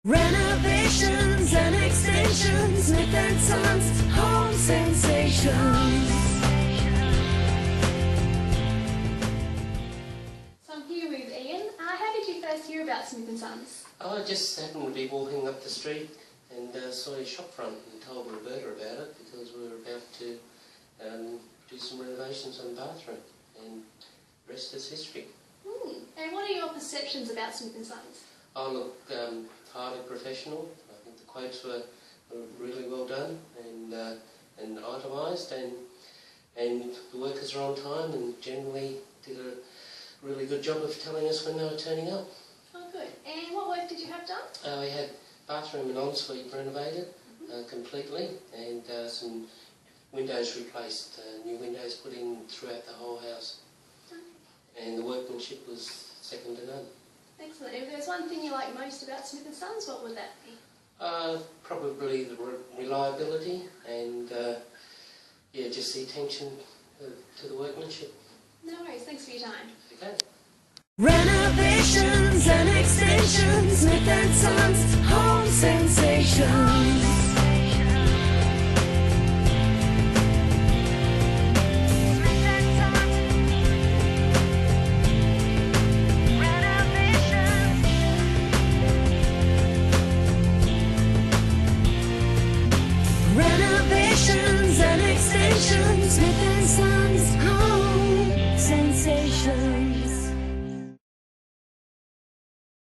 Renovations and extensions, Smith and Sons, home sensations. So I'm here with Ian. How did you first hear about Smith and Sons? I just happened to be walking up the street and saw a shop front and told Roberta about it because we were about to do some renovations on the bathroom, and the rest is history. And what are your perceptions about Smith and Sons? I look highly professional. I think the quotes were really well done and itemised, and the workers are on time and generally did a really good job of telling us when they were turning up. Oh, good. And what work did you have done? We had bathroom and ensuite renovated completely, and some windows replaced, new windows put in throughout the whole house. And the workmanship was second to none. Excellent. If there's one thing you like most about Smith and Sons, what would that be? Probably the reliability and just the attention to the workmanship. No worries. Thanks for your time. Okay.